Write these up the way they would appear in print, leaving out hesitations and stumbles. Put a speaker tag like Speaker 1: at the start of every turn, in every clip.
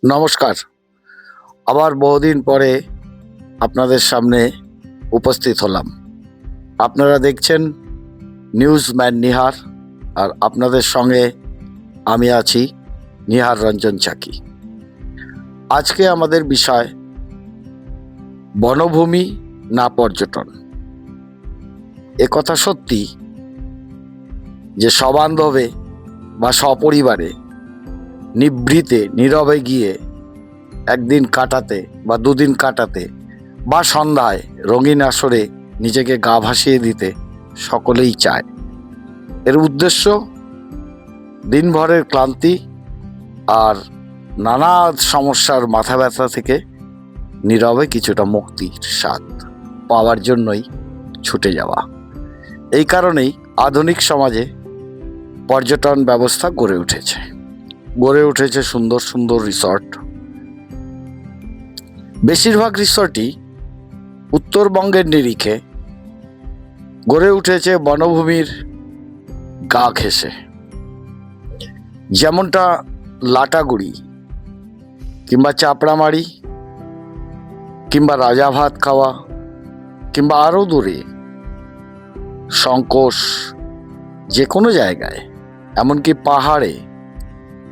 Speaker 1: নমস্কার। আবার বহুদিন পরে আপনাদের সামনে উপস্থিত হলাম। আপনারা দেখছেন নিউজম্যান নিহার, আর আপনাদের সঙ্গে আমি আছি নিহার রঞ্জন চাকি। আজকে আমাদের বিষয় বনভূমি না পর্যটন। কথা সত্যি যে সবান্ধবে বা সপরিবারে নিভৃতে নীরবে গিয়ে একদিন কাটাতে বা দুদিন কাটাতে বা সন্ধ্যায় রঙিন আসরে নিজেকে গা ভাসিয়ে দিতে সকলেই চায়। এর উদ্দেশ্য দিনভরের ক্লান্তি আর নানা সমস্যার মাথা ব্যথা থেকে নীরবে কিছুটা মুক্তির স্বাদ পাওয়ার জন্যই ছুটে যাওয়া। এই কারণেই আধুনিক সমাজে পর্যটন ব্যবস্থা গড়ে উঠেছে সুন্দর সুন্দর রিসর্ট। বেশিরভাগ রিসর্টই উত্তরবঙ্গের নিরিখে গড়ে উঠেছে বনভূমির গা ঘেঁষে, যেমনটা লাটাগুড়ি কিংবা চাপড়ামারি কিংবা রাজাভাত খাওয়া কিংবা আরও দূরে সংকোষ, যে কোনো জায়গায়, এমনকি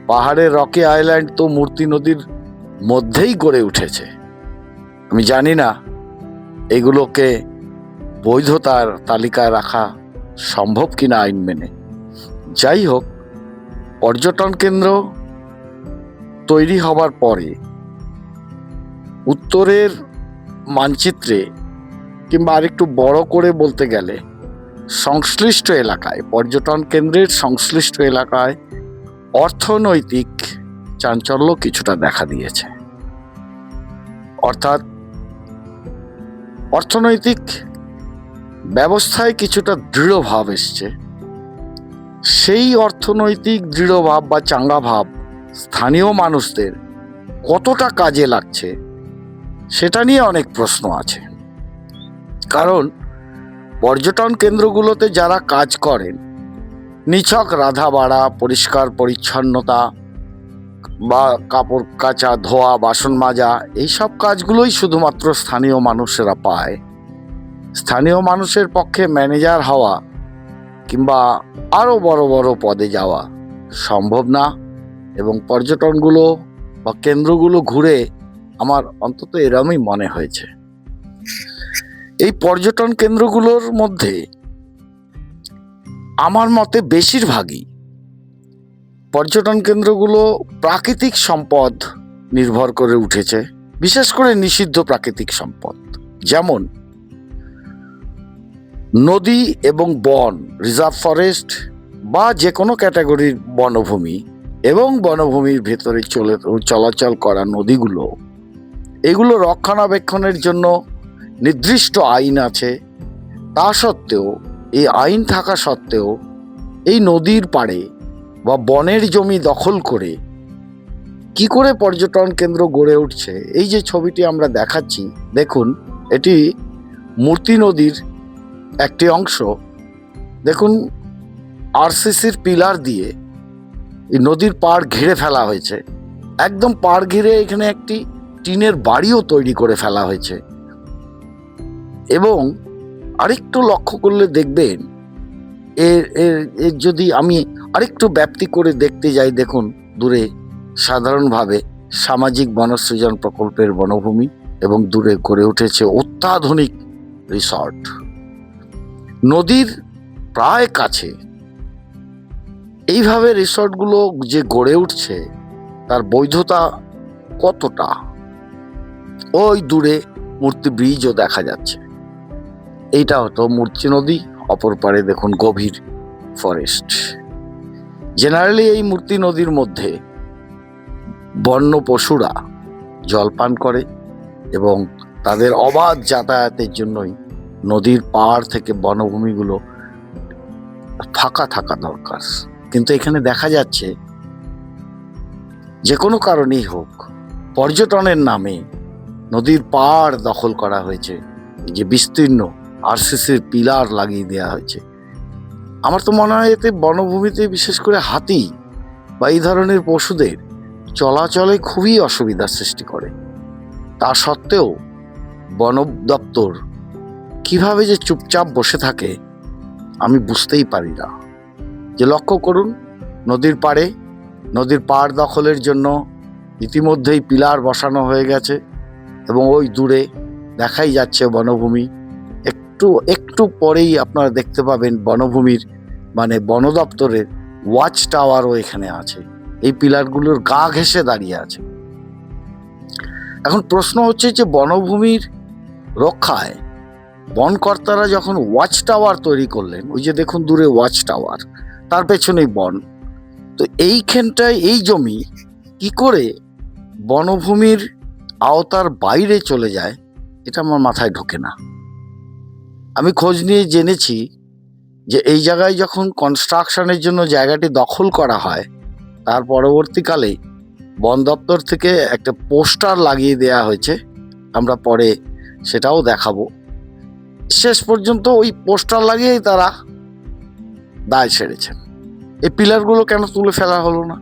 Speaker 1: পাহাড়ের রকি আইল্যান্ড তো মূর্তি নদীর মধ্যেই গড়ে উঠেছে। আমি জানি না এগুলোকে বৈধতার তালিকায় রাখা সম্ভব কিনা আইন মেনে। যাই হোক, পর্যটন কেন্দ্র তৈরি হবার পরে উত্তরের মানচিত্রে কিংবা আরেকটু বড় করে বলতে গেলে সংশ্লিষ্ট এলাকায়, পর্যটন কেন্দ্রের সংশ্লিষ্ট এলাকায় অর্থনৈতিক চাঞ্চল্য কিছুটা দেখা দিয়েছে। অর্থাৎ অর্থনৈতিক ব্যবস্থায় কিছুটা দৃঢ়ভাব এসছে। সেই অর্থনৈতিক দৃঢ়ভাব বা চাঙ্গা ভাব স্থানীয় মানুষদের কতটা কাজে লাগছে সেটা নিয়ে অনেক প্রশ্ন আছে। কারণ পর্যটন কেন্দ্রগুলোতে যারা কাজ করেন, নিছক রাধা বাড়া, পরিষ্কার পরিচ্ছন্নতা বা কাপড় কাচা, ধোয়া, বাসন মাজা, এইসব কাজগুলোই শুধুমাত্র স্থানীয় মানুষেরা পায়। স্থানীয় মানুষের পক্ষে ম্যানেজার হওয়া কিংবা আরও বড় বড় পদে যাওয়া সম্ভব না। এবং পর্যটনগুলো বা কেন্দ্রগুলো ঘুরে আমার অন্তত এরমই মনে হয়েছে। এই পর্যটন কেন্দ্রগুলোর মধ্যে আমার মতে বেশিরভাগই পর্যটন কেন্দ্রগুলো প্রাকৃতিক সম্পদ নির্ভর করে উঠেছে, বিশেষ করে নিষিদ্ধ প্রাকৃতিক সম্পদ, যেমন নদী এবং বন, রিজার্ভ ফরেস্ট বা যে কোনো ক্যাটাগরির বনভূমি এবং বনভূমির ভেতরে চলাচল করা নদীগুলো, এগুলো রক্ষণাবেক্ষণের জন্য নির্দিষ্ট আইন আছে। তা সত্ত্বেও, এই আইন থাকা সত্ত্বেও এই নদীর পাড়ে বা বনের জমি দখল করে কি করে পর্যটন কেন্দ্র গড়ে উঠছে। এই যে ছবিটি আমরা দেখাচ্ছি, দেখুন, এটি মূর্তি নদীর একটি অংশ। দেখুন, আরসিসির পিলার দিয়ে এই নদীর পাড় ঘিরে ফেলা হয়েছে। একদম পাড় ঘিরে এখানে একটি টিনের বাড়িও তৈরি করে ফেলা হয়েছে। এবং আরেকটু লক্ষ্য করলে দেখবেন, এর যদি আমি আরেকটু ব্যাপ্তি করে দেখতে যাই, দেখুন দূরে সাধারণভাবে সামাজিক বনসৃজন প্রকল্পের বনভূমি এবং দূরে গড়ে উঠেছে অত্যাধুনিক রিসর্ট নদীর প্রায় কাছে। এইভাবে রিসর্টগুলো যে গড়ে উঠছে তার বৈধতা কতটা? ওই দূরে মূর্তি ব্রিজও দেখা যাচ্ছে। এইটা হতো মূর্তি নদী, অপর পারে দেখুন গভীর ফরেস্ট। জেনারেলি এই মূর্তি নদীর মধ্যে বন্য পশুরা জলপান করে এবং তাদের অবাধ যাতায়াতের জন্যই নদীর পাড় থেকে বনভূমিগুলো ফাঁকা থাকা দরকার। কিন্তু এখানে দেখা যাচ্ছে যে কোনো কারণেই হোক, পর্যটনের নামে নদীর পাড় দখল করা হয়েছে। এই যে বিস্তীর্ণ আরসিসির পিলার লাগিয়ে দেওয়া হয়েছে, আমার তো মনে হয় এতে বনভূমিতে বিশেষ করে হাতি বা এই ধরনের পশুদের চলাচলে খুবই অসুবিধার সৃষ্টি করে। তা সত্ত্বেও বন দপ্তর কিভাবে যে চুপচাপ বসে থাকে আমি বুঝতেই পারি না। যে লক্ষ্য করুন, নদীর পাড় দখলের জন্য ইতিমধ্যেই পিলার বসানো হয়ে গেছে এবং ওই দূরে দেখাই যাচ্ছে বনভূমি। একটু পরেই আপনারা দেখতে পাবেন বনভূমির বন দপ্তরের ওয়াচ টাওয়ারও এখানে আছে, এই পিলারগুলোর গা ঘেঁষে দাঁড়িয়ে আছে। এখন প্রশ্ন হচ্ছে যে বনভূমির রক্ষায় বনকর্তারা যখন ওয়াচ টাওয়ার তৈরি করলেন, ওই যে দেখুন দূরে ওয়াচ টাওয়ার, তার পেছনেই বন, তো এইখানটায় এই জমি কি করে বনভূমির আওতার বাইরে চলে যায় এটা আমার মাথায় ঢোকে না। আমি খোঁজ নিয়ে জেনেছি যে এই জায়গায় যখন কনস্ট্রাকশনের জন্য জায়গাটি দখল করা হয়, তার পরবর্তীকালে বন দপ্তর থেকে একটা পোস্টার লাগিয়ে দেওয়া হয়েছে, আমরা পরে সেটাও দেখাবো। শেষ পর্যন্ত ওই পোস্টার লাগিয়েই তারা দায় সেরেছেন। এই পিলারগুলো কেন তুলে ফেলা হলো না?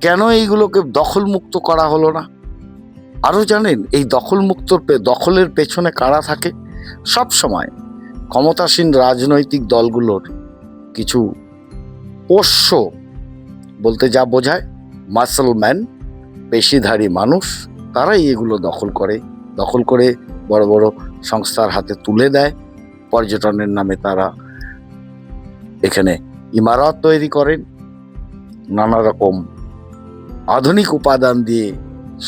Speaker 1: কেন এইগুলোকে দখলমুক্ত করা হলো না? আরও জানেন, এই দখলের পেছনে কারা থাকে? সব সময় ক্ষমতাসীন রাজনৈতিক দলগুলোর কিছু পোষ্য, বলতে যা বোঝায় মাসলম্যান, পেশিধারী মানুষ, তারাই এগুলো দখল করে বড় বড় সংস্থার হাতে তুলে দেয়। পর্যটনের নামে তারা এখানে ইমারত তৈরি করেন, নানা রকম আধুনিক উপাদান দিয়ে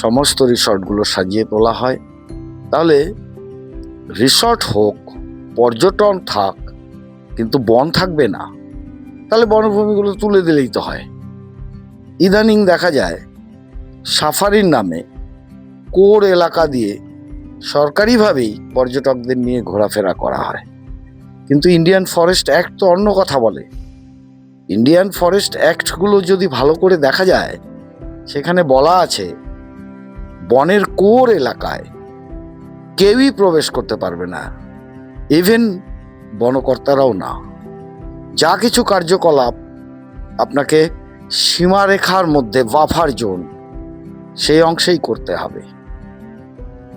Speaker 1: সমস্ত রিসর্টগুলো সাজিয়ে তোলা হয়। তাহলে রিসর্ট হোক, পর্যটন থাক, কিন্তু বন থাকবে না, তাহলে বনভূমিগুলো তুলে দিলেই তো হয়। ইদানিং দেখা যায় সাফারির নামে কোর এলাকা দিয়ে সরকারিভাবেই পর্যটকদের নিয়ে ঘোরাফেরা করা হয়, কিন্তু ইন্ডিয়ান ফরেস্ট অ্যাক্ট তো অন্য কথা বলে। ইন্ডিয়ান ফরেস্ট অ্যাক্টগুলো যদি ভালো করে দেখা যায়, সেখানে বলা আছে বনের কোর এলাকায় কেউই প্রবেশ করতে পারবে না, ইভেন বনকর্তারাও না। যা কিছু কার্যকলাপ আপনাকে সীমারেখার মধ্যে, বাফার জোন, সেই অংশেই করতে হবে।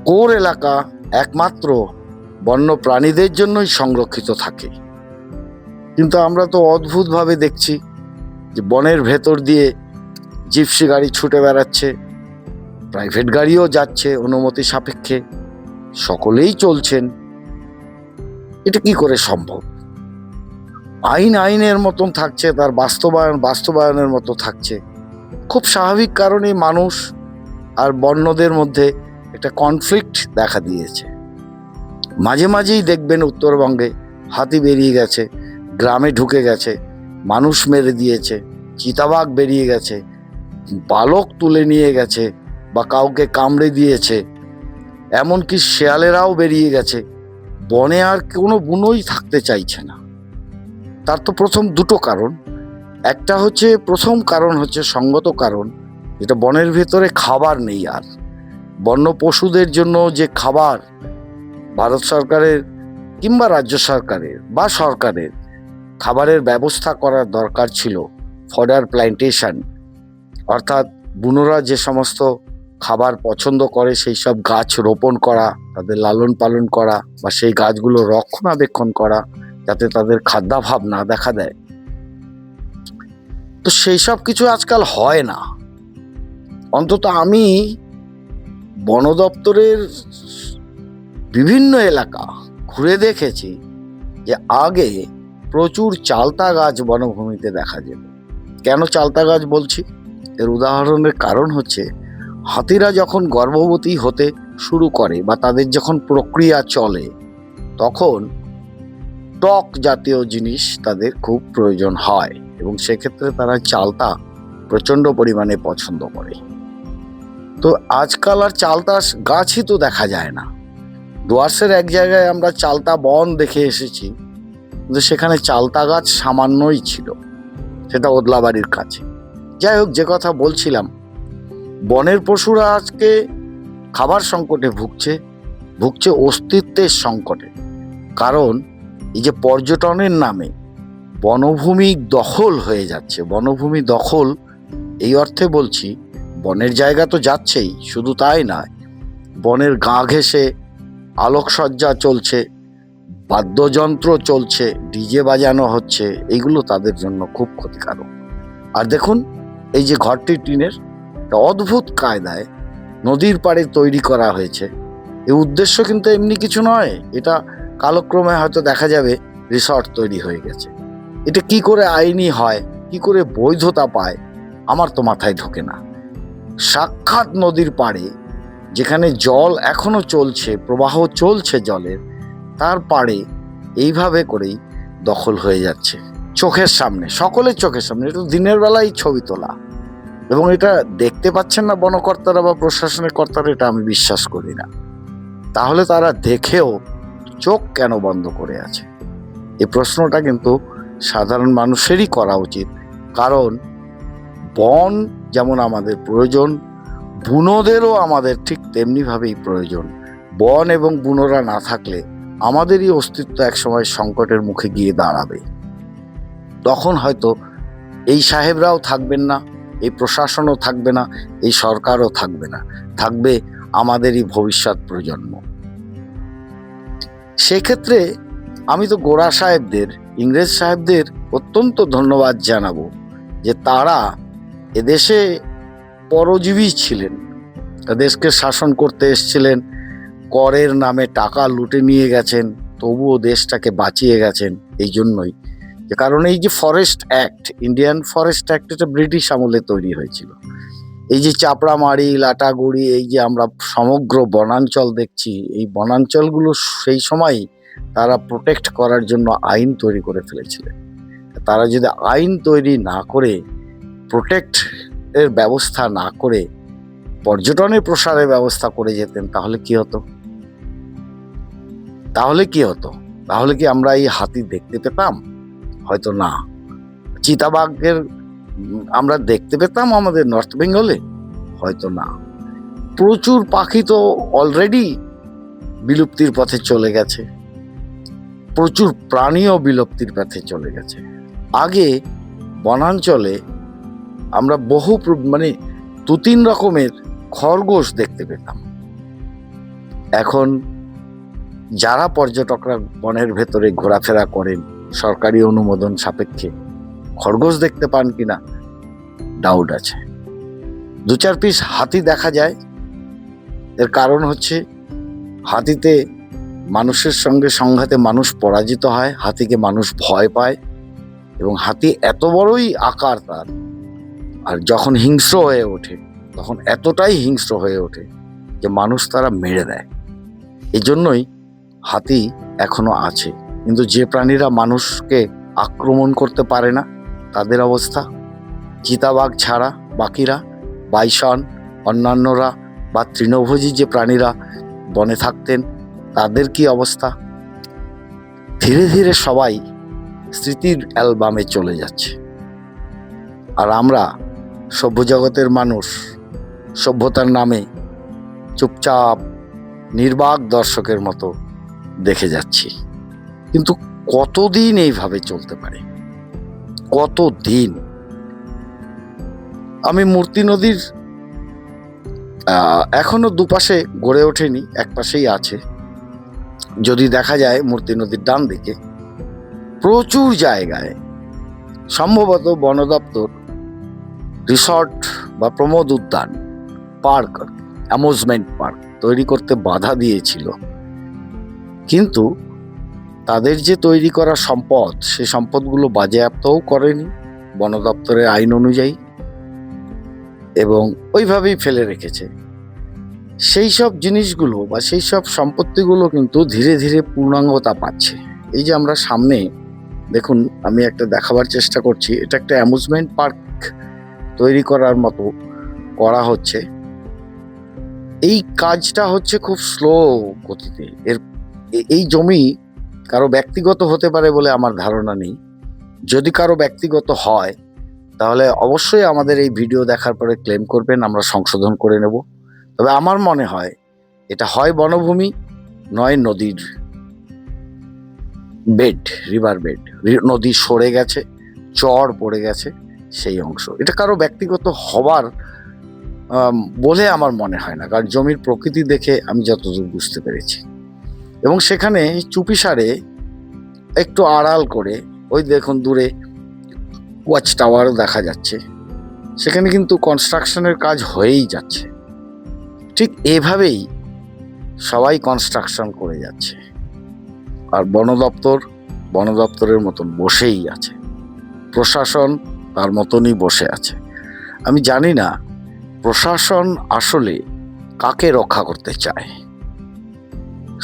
Speaker 1: কোর এলাকা একমাত্র বন্য প্রাণীদের জন্যই সংরক্ষিত থাকে, কিন্তু আমরা তো অদ্ভুতভাবে দেখছি যে বনের ভেতর দিয়ে জিপসি গাড়ি ছুটে বেড়াচ্ছে, প্রাইভেট গাড়িও যাচ্ছে অনুমতি সাপেক্ষে, সকলেই চলছেন। এটা কি করে সম্ভব? আইনের মতন থাকছে, তার বাস্তবায়নের মতো থাকছে। খুব স্বাভাবিক কারণে মানুষ আর বন্যদের মধ্যে একটা কনফ্লিক্ট দেখা দিয়েছে। মাঝে মাঝেই দেখবেন উত্তরবঙ্গে হাতি বেরিয়ে গেছে, গ্রামে ঢুকে গেছে, মানুষ মেরে দিয়েছে, চিতাবাঘ বেরিয়ে গেছে, বালক তুলে নিয়ে গেছে বা কাউকে কামড়ে দিয়েছে, এমনকি শেয়ালেরাও বেরিয়ে গেছে। বনে আর কোনো বুনোই থাকতে চাইছে না। তার তো প্রথম দুটো কারণ। প্রথম কারণ হচ্ছে সঙ্গত কারণ, যেটা বনের ভেতরে খাবার নেই। আর বন্য পশুদের জন্য যে খাবার ভারত সরকারের কিংবা রাজ্য সরকারের বা সরকারের খাবারের ব্যবস্থা করার দরকার ছিল, ফডার প্ল্যান্টেশন, অর্থাৎ বুনোরা যে সমস্ত খাবার পছন্দ করে সেই সব গাছ রোপণ করা, তাদের লালন পালন করা বা সেই গাছগুলো রক্ষণাবেক্ষণ করা যাতে তাদের খাদ্যাভাব না দেখা দেয়, তো সেই সব কিছু আজকাল হয় না। অন্তত আমি বন দপ্তরের বিভিন্ন এলাকা ঘুরে দেখেছি যে আগে প্রচুর চালতা গাছ বনভূমিতে দেখা যেত। কেন চালতা গাছ বলছি? এর উদাহরণের কারণ হচ্ছে, হাতিরা যখন গর্ভবতী হতে শুরু করে বা তাদের যখন প্রক্রিয়া চলে, তখন টক জাতীয় জিনিস তাদের খুব প্রয়োজন হয় এবং সেক্ষেত্রে তারা চালতা প্রচণ্ড পরিমাণে পছন্দ করে। তো আজকাল আর চালতা গাছই তো দেখা যায় না। ডুয়ার্সের এক জায়গায় আমরা চালতা বন দেখে এসেছি, কিন্তু সেখানে চালতা গাছ সামান্যই ছিল, সেটা ওদলাবাড়ির কাছে। যাই হোক, যে কথা বলছিলাম, বনের পশুরা আজকে খাবার সংকটে ভুগছে অস্তিত্বের সংকটে। কারণ এই যে পর্যটনের নামে বনভূমি দখল হয়ে যাচ্ছে। বনভূমি দখল এই অর্থে বলছি, বনের জায়গা তো যাচ্ছেই, শুধু তাই নয়, বনের গা ঘেঁষে আলোকসজ্জা চলছে, বাদ্যযন্ত্র চলছে, ডিজে বাজানো হচ্ছে, এইগুলো তাদের জন্য খুব ক্ষতিকারক। আর দেখুন, এই যে ঘরটি টিনের, অদ্ভুত কায়দায় নদীর পাড়ে তৈরি করা হয়েছে। এই উদ্দেশ্য কিন্তু এমনি কিছু নয়, এটা কালক্রমে হয়তো দেখা যাবে রিসর্ট তৈরি হয়ে গেছে। এটা কি করে আইনি হয়, কি করে বৈধতা পায়, আমার তো মাথায় ঢোকে না। সাক্ষাৎ নদীর পাড়ে, যেখানে জল এখনো চলছে, প্রবাহ চলছে জলের, তার পাড়ে এইভাবে করেই দখল হয়ে যাচ্ছে চোখের সামনে, সকলের চোখের সামনে। এটা দিনের বেলায় ছবি তোলা, এবং এটা দেখতে পাচ্ছেন না বনকর্তারা বা প্রশাসনের কর্তারা, এটা আমি বিশ্বাস করি না। তাহলে তারা দেখেও চোখ কেন বন্ধ করে আছে? এই প্রশ্নটা কিন্তু সাধারণ মানুষেরই করা উচিত। কারণ বন যেমন আমাদের প্রয়োজন, বুনোদেরও আমাদের ঠিক তেমনিভাবেই প্রয়োজন। বন এবং বুনোরা না থাকলে আমাদেরই অস্তিত্ব একসময় সংকটের মুখে গিয়ে দাঁড়াবে। তখন হয়তো এই সাহেবরাও থাকবেন না, এই প্রশাসনও থাকবে না, এই সরকারও থাকবে না, থাকবে আমাদেরই ভবিষ্যৎ প্রজন্ম। সেক্ষেত্রে আমি তো গোরা সাহেবদের, ইংরেজ সাহেবদের অত্যন্ত ধন্যবাদ জানাবো যে তারা এদেশে পরজীবী ছিলেন, দেশকে শাসন করতে এসেছিলেন, করের নামে টাকা লুটে নিয়ে গেছেন, তবুও দেশটাকে বাঁচিয়ে গেছেন। এই জন্যই যে কারণ এই যে forest act, Indian forest act, এটা ব্রিটিশ আমলে তৈরি হয়েছিল। এই যে চাপড়ামারি, লাটাগুড়ি, এই যে আমরা সমগ্র বনাঞ্চল দেখছি, এই বনাঞ্চলগুলো সেই সময় তারা প্রোটেক্ট করার জন্য আইন তৈরি করে ফেলেছিলেন। তারা যদি আইন তৈরি না করে, প্রোটেক্ট এর ব্যবস্থা না করে, পর্যটনের প্রসারের ব্যবস্থা করে যেতেন, তাহলে কি হতো? তাহলে কি আমরা এই হাতি দেখতে পেতাম? হয়তো না। চিতাবাঘের আমরা দেখতে পেতাম আমাদের নর্থ বেঙ্গলে? হয়তো না। প্রচুর পাখি তো অলরেডি বিলুপ্তির পথে চলে গেছে, প্রচুর প্রাণীও বিলুপ্তির পথে চলে গেছে। আগে বনাঞ্চলে আমরা বহু দু তিন রকমের খরগোশ দেখতে পেতাম। এখন যারা পর্যটকরা বনের ভেতরে ঘোরাফেরা করেন সরকারি অনুমোদন সাপেক্ষে, খরগোশ দেখতে পান কিনা ডাউট আছে। দু চার পিস হাতি দেখা যায়। এর কারণ হচ্ছে হাতিতে মানুষের সঙ্গে সংঘাতে মানুষ পরাজিত হয়, হাতিকে মানুষ ভয় পায়, এবং হাতি এত বড়ই আকার তার, আর যখন হিংস্র হয়ে ওঠে তখন এতটাই হিংস্র হয়ে ওঠে যে মানুষ তারা মেরে দেয়। এই জন্যই হাতি এখনো আছে। কিন্তু যে প্রাণীরা মানুষকে আক্রমণ করতে পারে না, তাদের অবস্থা, চিতাবাঘ ছাড়া বাকিরা, বাইসন, অন্যান্যরা বা তৃণভোজী যে প্রাণীরা বনে থাকতেন, তাদের কি অবস্থা? ধীরে ধীরে সবাই স্মৃতির অ্যালবামে চলে যাচ্ছে, আর আমরা সভ্য জগতের মানুষ সভ্যতার নামে চুপচাপ নির্বাক দর্শকের মতো দেখে যাচ্ছি। কিন্তু কতদিন এইভাবে চলতে পারে? কতদিন? আমি মূর্তি নদীর এখনো দুপাশে গড়ে ওঠেনি, এক পাশেই আছে। যদি দেখা যায় মূর্তি নদীর ডান দিকে প্রচুর জায়গায় সম্ভবত বন দপ্তর রিসর্ট বা প্রমোদ উদ্যান, পার্ক, অ্যামুজমেন্ট পার্ক তৈরি করতে বাধা দিয়েছিল। কিন্তু তাদের যে তৈরি করা সম্পদ, সে সম্পদগুলো বাজেয়াপ্তও করেনি বন দপ্তরের আইন অনুযায়ী, এবং ওইভাবেই ফেলে রেখেছে। সেই সব জিনিসগুলো বা সেই সব সম্পত্তিগুলো কিন্তু ধীরে ধীরে পূর্ণাঙ্গতা পাচ্ছে। এই যে আমরা সামনে দেখুন, আমি একটা দেখাবার চেষ্টা করছি, এটা একটা অ্যামুজমেন্ট পার্ক তৈরি করার মতো করা হচ্ছে। এই কাজটা হচ্ছে খুব স্লো গতিতে। এই জমি কারো ব্যক্তিগত হতে পারে বলে আমার ধারণা নেই। যদি কারো ব্যক্তিগত হয় তাহলে অবশ্যই আমাদের এই ভিডিও দেখার পরে ক্লেম করবেন, আমরা সংশোধন করে নেব। তবে আমার মনে হয় এটা হয় বনভূমি, নয় নদীর বেড, রিভার বেড, নদী সরে গেছে, চর পড়ে গেছে সেই অংশ। এটা কারো ব্যক্তিগত হবার বলে আমার মনে হয় না, কারণ জমির প্রকৃতি দেখে আমি যতদূর বুঝতে পেরেছি। এবং সেখানে চুপিসারে একটু আড়াল করে ওই দেখুন দূরে ওয়াচ টাওয়ারও দেখা যাচ্ছে, সেখানে কিন্তু কনস্ট্রাকশনের কাজ হয়েই যাচ্ছে। ঠিক এভাবেই সবাই কনস্ট্রাকশন করে যাচ্ছে, আর বন দপ্তরের মতন বসেই আছে, প্রশাসন তার মতনই বসে আছে। আমি জানি না প্রশাসন আসলে কাকে রক্ষা করতে চায়,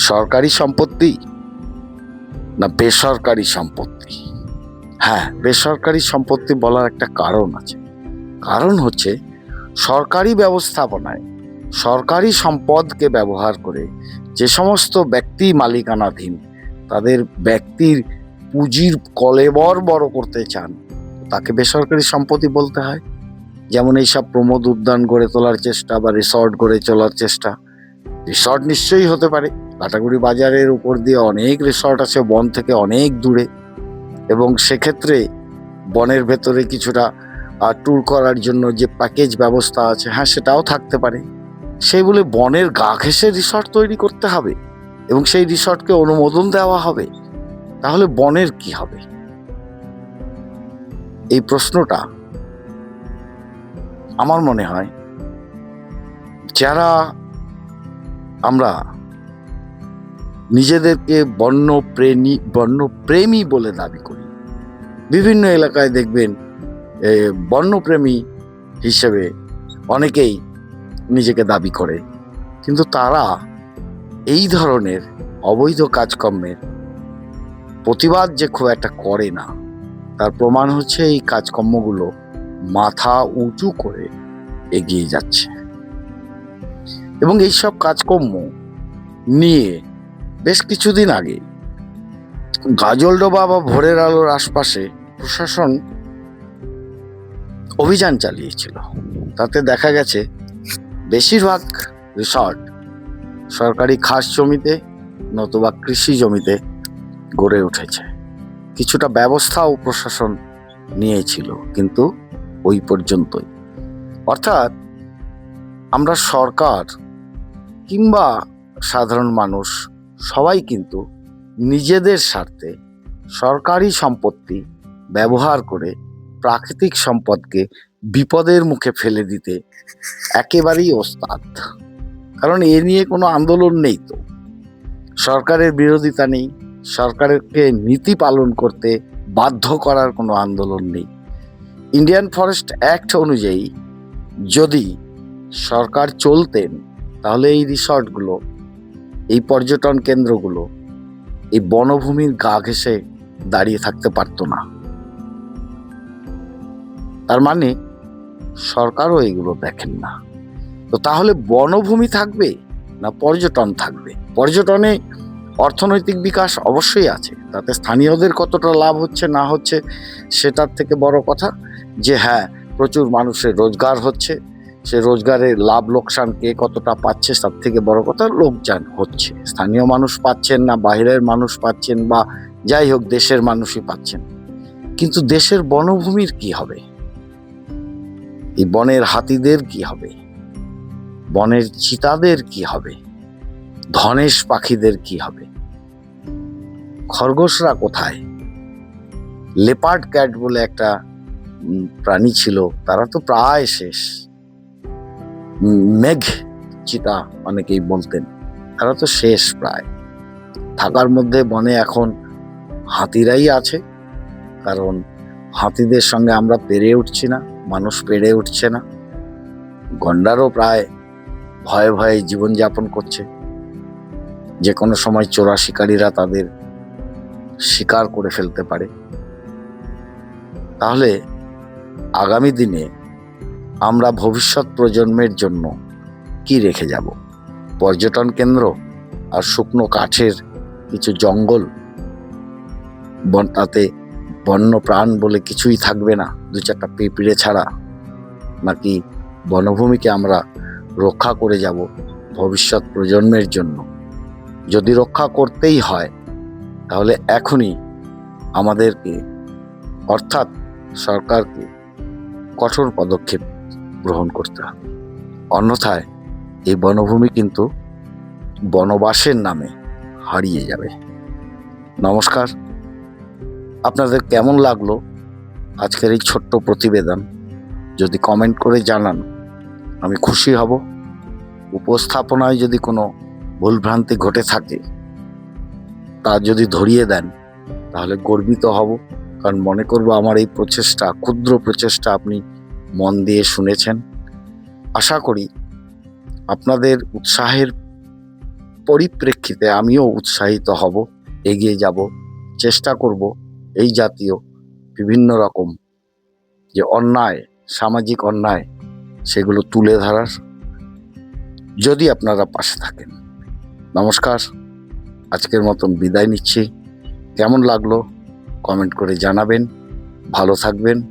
Speaker 1: সরকারি সম্পত্তি না বেসরকারি সম্পত্তি। হ্যাঁ, বেসরকারি সম্পত্তি বলার একটা কারণ আছে। কারণ হচ্ছে সরকারি ব্যবস্থাপনায় সরকারি সম্পদকে ব্যবহার করে যে সমস্ত ব্যক্তি মালিকানাধীন তাদের ব্যক্তির পুঁজির কলেবর বড় করতে চান, তাকে বেসরকারি সম্পত্তি বলতে হয়। যেমন এইসব প্রমোদ উদ্যান গড়ে তোলার চেষ্টা বা রিসর্ট গড়ে তোলার চেষ্টা। রিসর্ট নিশ্চয়ই হতে পারে, লাটাগুড়ি বাজারের উপর দিয়ে অনেক রিসর্ট আছে বন থেকে অনেক দূরে, এবং সেক্ষেত্রে বনের ভেতরে কিছুটা ট্যুর করার জন্য যে প্যাকেজ ব্যবস্থা আছে, হ্যাঁ সেটাও থাকতে পারে। সেই বলে বনের গা ঘেঁষে রিসর্ট তৈরি করতে হবে এবং সেই রিসর্টকে অনুমোদন দেওয়া হবে, তাহলে বনের কি হবে? এই প্রশ্নটা আমার মনে হয় যারা আমরা নিজেদেরকে বন্যপ্রেমী বলে দাবি করি, বিভিন্ন এলাকায় দেখবেন বন্যপ্রেমী হিসেবে অনেকেই নিজেকে দাবি করে, কিন্তু তারা এই ধরনের অবৈধ কাজকর্মের প্রতিবাদ যে খুব একটা করে না, তার প্রমাণ হচ্ছে এই কাজকর্মগুলো মাথা উঁচু করে এগিয়ে যাচ্ছে। এবং এইসব কাজকর্ম নিয়ে বেশ কিছুদিন আগে গাজলডোবা বা ভোরের আলোর আশপাশে প্রশাসন অভিযান চালিয়েছিল। তাতে দেখা গেছে বেশিরভাগ রিসর্ট সরকারি খাস জমিতে নতুবা কৃষি জমিতে গড়ে উঠেছে। কিছুটা ব্যবস্থাও প্রশাসন নিয়েছিল, কিন্তু ওই পর্যন্তই। অর্থাৎ আমরা সরকার কিংবা সাধারণ মানুষ সবাই কিন্তু নিজেদের স্বার্থে সরকারি সম্পত্তি ব্যবহার করে প্রাকৃতিক সম্পদকে বিপদের মুখে ফেলে দিতে একেবারেই ওস্তাদ। কারণ এ নিয়ে কোনো আন্দোলন নেই, তো সরকারের বিরোধিতা নেই, সরকারকে নীতি পালন করতে বাধ্য করার কোনো আন্দোলন নেই। ইন্ডিয়ান ফরেস্ট অ্যাক্ট অনুযায়ী যদি সরকার চলতেন, তাহলে এই রিসর্টগুলো, এই পর্যটন কেন্দ্রগুলো এই বনভূমির গা ঘেঁষে দাঁড়িয়ে থাকতে পারতো না। তার মানে সরকারও এগুলো দেখেন না। তো তাহলে বনভূমি থাকবে না পর্যটন থাকবে? পর্যটনে অর্থনৈতিক বিকাশ অবশ্যই আছে, তাতে স্থানীয়দের কতটা লাভ হচ্ছে না হচ্ছে সেটার থেকে বড় কথা যে হ্যাঁ প্রচুর মানুষের রোজগার হচ্ছে, সে রোজগারের লাভ লোকসান কে কতটা পাচ্ছে তার থেকে বড় কথা লোকসান হচ্ছে। স্থানীয় মানুষ পাচ্ছেন না, বাইরের মানুষ পাচ্ছেন, বা যাই হোক দেশের মানুষই পাচ্ছেন। কিন্তু দেশের বনভূমির কি হবে? এই বনের হাতিদের কি হবে? বনের চিতাদের কি হবে? ধনেশ পাখিদের কি হবে? খরগোশরা কোথায়? লেপার্ড ক্যাট বলে একটা প্রাণী ছিল, তারা তো প্রায় শেষ। মেঘ চিতা অনেকেই বলতেন, তারা তো শেষ প্রায়। থাকার মধ্যে বনে এখন হাতিরাই আছে, কারণ হাতিদের সঙ্গে আমরা পেরে উঠছি না, মানুষ পেরে উঠছে না। গন্ডারও প্রায় ভয়ে ভয়ে জীবনযাপন করছে, যে কোনো সময় চোরা শিকারীরা তাদের শিকার করে ফেলতে পারে। তাহলে আগামী দিনে আমরা ভবিষ্যৎ প্রজন্মের জন্য কি রেখে যাব? পর্যটন কেন্দ্র আর শুকনো কাঠের কিছু জঙ্গল, তাতে বন্য প্রাণ বলে কিছুই থাকবে না, দু চারটা পিঁপড়ে ছাড়া? নাকি বনভূমিকে আমরা রক্ষা করে যাব ভবিষ্যৎ প্রজন্মের জন্য? যদি রক্ষা করতেই হয় তাহলে এখনই আমাদেরকে, অর্থাৎ সরকারকে, কঠোর পদক্ষেপ গ্রহণ করতে হবে। অন্যথায় এই বনভূমি কিন্তু বনবাসের নামে হারিয়ে যাবে। নমস্কার, আপনাদের কেমন লাগলো আজকের এই ছোট্ট প্রতিবেদন? যদি কমেন্ট করে জানান আমি খুশি হব। উপস্থাপনায় যদি কোনো ভুলভ্রান্তি ঘটে থাকে তা যদি ধরিয়ে দেন তাহলে গর্বিত হব, কারণ মনে করব আমার এই প্রচেষ্টা, ক্ষুদ্র প্রচেষ্টা আপনি মন দিয়ে শুনেছেন। আশা করি আপনাদের উৎসাহের পরিপ্রেক্ষিতে আমিও উৎসাহিত হব, এগিয়ে যাব, চেষ্টা করব এই জাতীয় বিভিন্ন রকম যে অন্যায়, সামাজিক অন্যায়, সেগুলো তুলে ধরার, যদি আপনারা পাশে থাকেন। নমস্কার, আজকের মতন বিদায় নিচ্ছি। কেমন লাগলো কমেন্ট করে জানাবেন। ভালো থাকবেন।